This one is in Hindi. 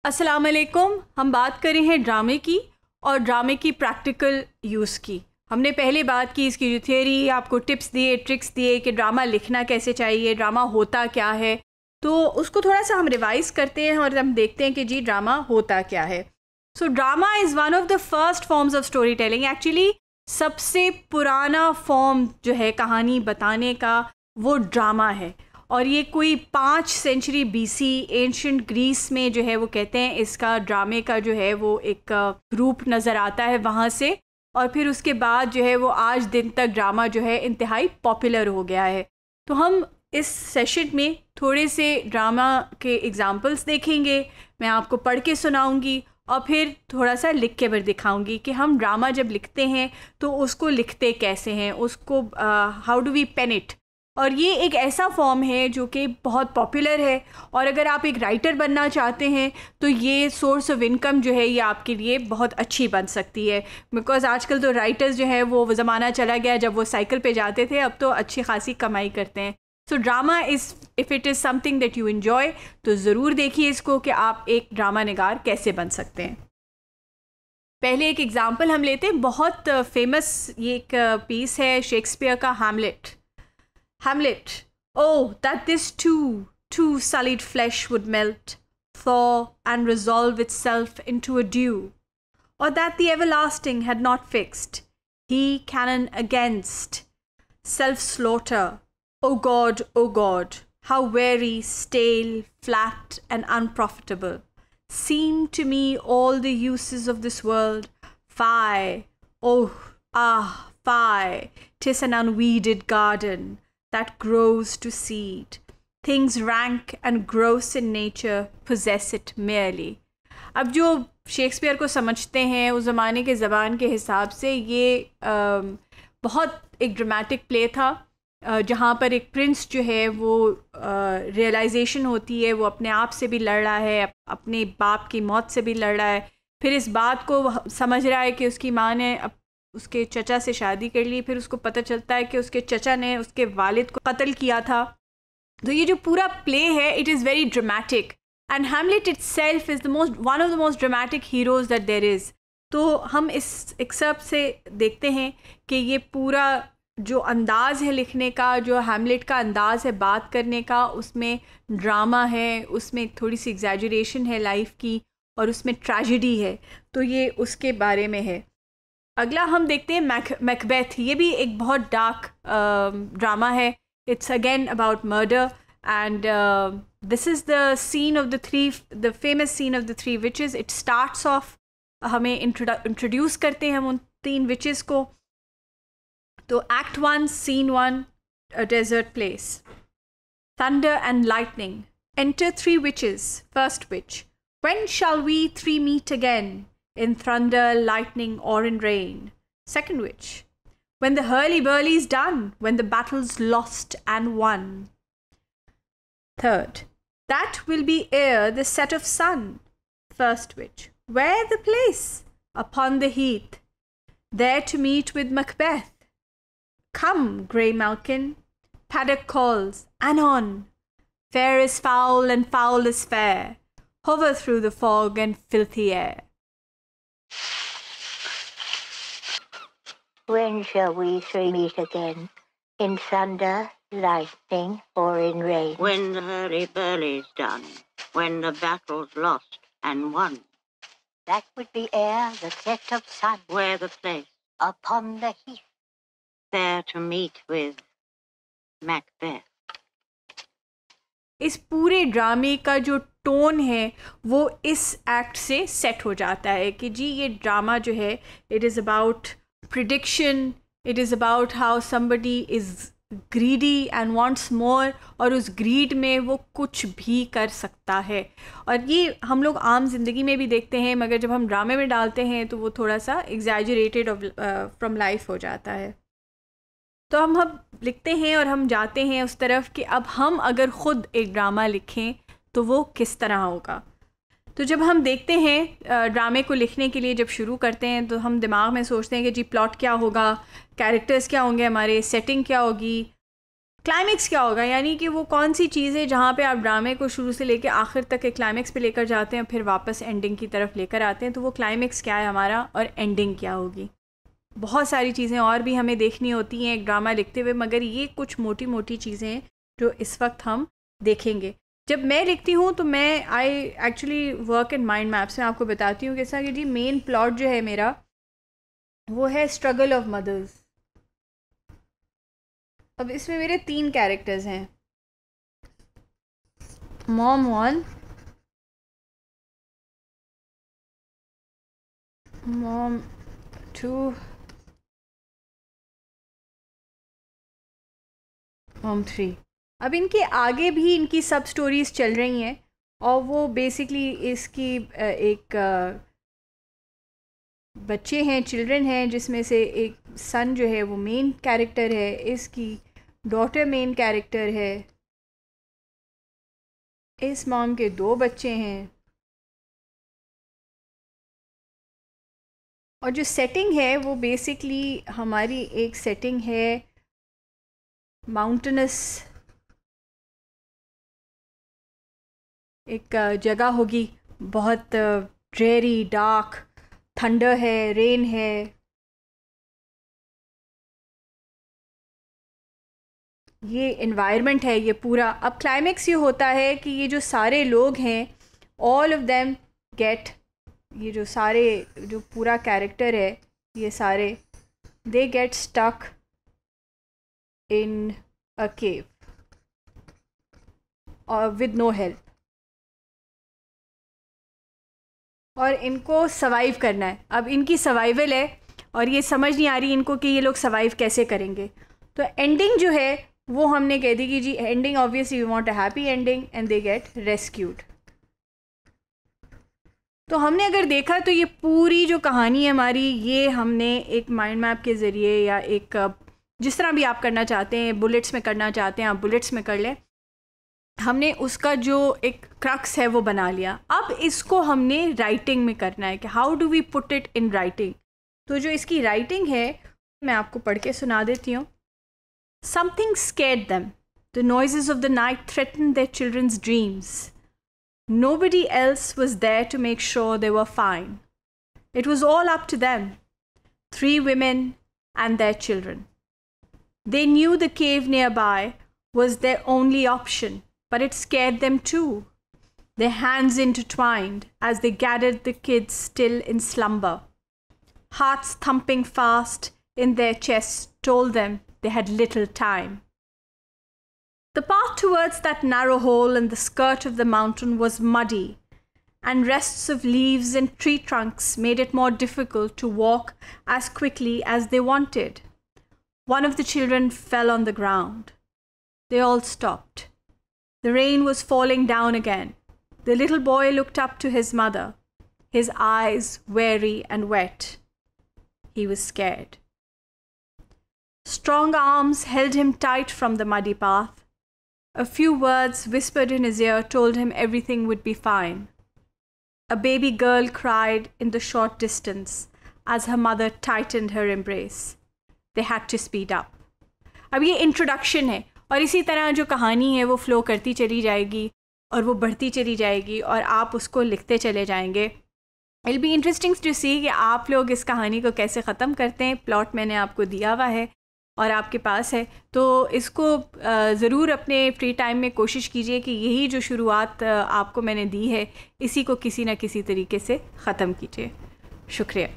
अस्सलाम वालेकुम। हम बात कर रहे हैं ड्रामे की और ड्रामे की प्रैक्टिकल यूज़ की। हमने पहले बात की इसकी जो थियरी, आपको टिप्स दिए, ट्रिक्स दिए कि ड्रामा लिखना कैसे चाहिए, ड्रामा होता क्या है। तो उसको थोड़ा सा हम रिवाइज़ करते हैं और हम देखते हैं कि जी ड्रामा होता क्या है। So drama is one of the first forms of story telling. Actually सबसे पुराना फॉर्म जो है कहानी बताने का वो ड्रामा है। और ये कोई 5 सेंचुरी बीसी एंशिएंट ग्रीस में जो है वो कहते हैं इसका ड्रामे का जो है वो एक रूप नज़र आता है वहाँ से। और फिर उसके बाद जो है वो आज दिन तक ड्रामा जो है इंतहाई पॉपुलर हो गया है। तो हम इस सेशन में थोड़े से ड्रामा के एग्जाम्पल्स देखेंगे, मैं आपको पढ़ के सुनाऊंगी और फिर थोड़ा सा लिख के भी दिखाऊंगी कि हम ड्रामा जब लिखते हैं तो उसको लिखते कैसे हैं, उसको how do we pen it. और ये एक ऐसा फॉर्म है जो कि बहुत पॉपुलर है और अगर आप एक राइटर बनना चाहते हैं तो ये सोर्स ऑफ इनकम जो है ये आपके लिए बहुत अच्छी बन सकती है। बिकॉज़ आजकल तो राइटर्स जो है वो ज़माना चला गया जब वो साइकिल पे जाते थे, अब तो अच्छी खासी कमाई करते हैं। So drama if it is something that you enjoy तो ज़रूर देखिए इसको कि आप एक ड्रामा निगार कैसे बन सकते हैं। पहले एक एग्ज़ाम्पल हम लेते हैं, बहुत फेमस ये एक पीस है शेक्सपियर का, Hamlet. Hamlet, oh, that this too sullied flesh would melt, thaw, and resolve itself into a dew, or that the everlasting had not fixed, he canon against self-slaughter. O God, how weary, stale, flat, and unprofitable seem to me all the uses of this world. Fie, fie, 'tis an unweeded garden that grows to seed. Things rank and gross in nature possess it merely. अब जो शेक्सपियर को समझते हैं उस ज़माने के ज़बान के हिसाब से ये बहुत एक ड्रामेटिक प्ले था जहाँ पर एक प्रिंस जो है वो रियलाइजेशन होती है, वो अपने आप से भी लड़ रहा है, अपने बाप की मौत से भी लड़ रहा है। फिर इस बात को समझ रहा है कि उसकी माँ ने उसके चचा से शादी कर ली, फिर उसको पता चलता है कि उसके चचा ने उसके वालिद को कत्ल किया था। तो ये जो पूरा प्ले है it is very dramatic and Hamlet itself is one of the most dramatic heroes that there is. तो हम इस एक्सर्प्ट से देखते हैं कि ये पूरा जो अंदाज़ है लिखने का, जो हैमलेट का अंदाज़ है बात करने का, उसमें ड्रामा है, उसमें थोड़ी सी एग्जैजरेशन है लाइफ की और उसमें ट्रेजेडी है। तो ये उसके बारे में है। अगला हम देखते हैं मैकबेथ। ये भी एक बहुत डार्क ड्रामा है। It's again about murder and this is the scene of the famous scene of the 3 witches. It starts off, हमें इंट्रोड्यूस करते हैं हम उन 3 विचेस को। तो act 1 scene 1, a desert place. Thunder and lightning. Enter 3 witches. First witch. When shall we 3 meet again? In thunder, lightning, or in rain? Second witch. When the hurly-burly's done, when the battle's lost and won. Third. That will be ere the set of sun. First witch. Where the place? Upon the heath. There to meet with Macbeth. Come, grey Malkin. Paddock calls. Anon. Fair is foul and foul is fair. Hover through the fog and filthy air. When shall we 3 meet again? In thunder, lightning, or in rain? When the hurly-burly's done, when the battle's lost and won. That would be ere the set of sun. Where the place? Upon the heath. There to meet with Macbeth. इस पूरे ड्रामे का जो टोन है वो इस एक्ट से सेट हो जाता है कि जी ये ड्रामा जो है it is about prediction, it is about how somebody is greedy and wants मोर, और उस ग्रीड में वो कुछ भी कर सकता है। और ये हम लोग आम जिंदगी में भी देखते हैं, मगर जब हम ड्रामे में डालते हैं तो वो थोड़ा सा एग्जैजरेटेड फ्रॉम लाइफ हो जाता है। तो हम लिखते हैं और हम जाते हैं उस तरफ कि अब हम अगर ख़ुद एक ड्रामा लिखें तो वो किस तरह होगा। तो जब हम देखते हैं ड्रामे को लिखने के लिए जब शुरू करते हैं तो हम दिमाग में सोचते हैं कि जी प्लॉट क्या होगा, कैरेक्टर्स क्या होंगे, हमारे सेटिंग क्या होगी, क्लाइमेक्स क्या होगा, यानी कि वो कौन सी चीज़ है जहाँ पे आप ड्रामे को शुरू से लेकर आखिर तक एक क्लाइमेक्स पे लेकर जाते हैं, फिर वापस एंडिंग की तरफ लेकर आते हैं। तो वो क्लाइमेक्स क्या है हमारा और एंडिंग क्या होगी। बहुत सारी चीज़ें और भी हमें देखनी होती हैं एक ड्रामा लिखते हुए, मगर ये कुछ मोटी मोटी चीज़ें हैं जो इस वक्त हम देखेंगे। जब मैं लिखती हूँ तो मैं I actually work in mind maps में। आपको बताती हूँ कैसा कि जी मेन प्लॉट जो है मेरा वो है स्ट्रगल ऑफ मदर्स। अब इसमें मेरे 3 कैरेक्टर्स हैं, मॉम 1, मॉम 2, मॉम 3। अब इनके आगे भी इनकी सब स्टोरीज़ चल रही हैं और वो बेसिकली इसकी एक बच्चे हैं, चिल्ड्रन हैं, जिसमें से एक सन जो है वो मेन कैरेक्टर है, इसकी डॉटर मेन कैरेक्टर है, इस मॉम के 2 बच्चे हैं। और जो सेटिंग है वो बेसिकली हमारी एक सेटिंग है माउंटेनस, एक जगह होगी बहुत ड्रेरी, डार्क, थंडर है, रेन है। ये एनवायरनमेंट है ये पूरा। अब क्लाइमेक्स ये होता है कि ये जो सारे लोग हैं, ऑल ऑफ देम गेट, ये जो सारे जो पूरा कैरेक्टर है ये सारे, दे गेट स्टक इन अ केव और विद नो हेल्प, और इनको सर्वाइव करना है। अब इनकी सर्वाइवल है और ये समझ नहीं आ रही इनको कि ये लोग सर्वाइव कैसे करेंगे। तो एंडिंग जो है वो हमने कह दी कि जी ending obviously we want a happy ending and they get rescued. तो हमने अगर देखा तो ये पूरी जो कहानी है हमारी, ये हमने एक माइंड मैप के ज़रिए या एक जिस तरह भी आप करना चाहते हैं, बुलेट्स में करना चाहते हैं आप बुलेट्स में कर लें, हमने उसका जो एक क्रक्स है वो बना लिया। अब इसको हमने राइटिंग में करना है कि how do we put it in writing. तो जो इसकी राइटिंग है मैं आपको पढ़ के सुना देती हूँ। Something scared them. The noises of the night threatened their children's dreams. Nobody else was there to make sure they were fine. It was all up to them, 3 women and their children. They knew the cave nearby was their only option, but it scared them too. Their hands intertwined as they gathered the kids still in slumber. Hearts thumping fast in their chests told them they had little time. The path towards that narrow hole in the skirt of the mountain was muddy, and rests of leaves and tree trunks made it more difficult to walk as quickly as they wanted. One of the children fell on the ground. They all stopped. The rain was falling down again. The little boy looked up to his mother, his eyes weary and wet. He was scared. Strong arms held him tight from the muddy path. A few words whispered in his ear told him everything would be fine. A baby girl cried in the short distance as her mother tightened her embrace. They had to speed up. अब ये इंट्रोडक्शन है और इसी तरह जो कहानी है वो फ्लो करती चली जाएगी और वो बढ़ती चली जाएगी और आप उसको लिखते चले जाएंगे। It'll be interesting to see कि आप लोग इस कहानी को कैसे ख़त्म करते हैं। प्लॉट मैंने आपको दिया हुआ है और आपके पास है, तो इसको ज़रूर अपने फ्री टाइम में कोशिश कीजिए कि यही जो शुरुआत आपको मैंने दी है इसी को किसी न किसी तरीके से ख़त्म कीजिए। शुक्रिया।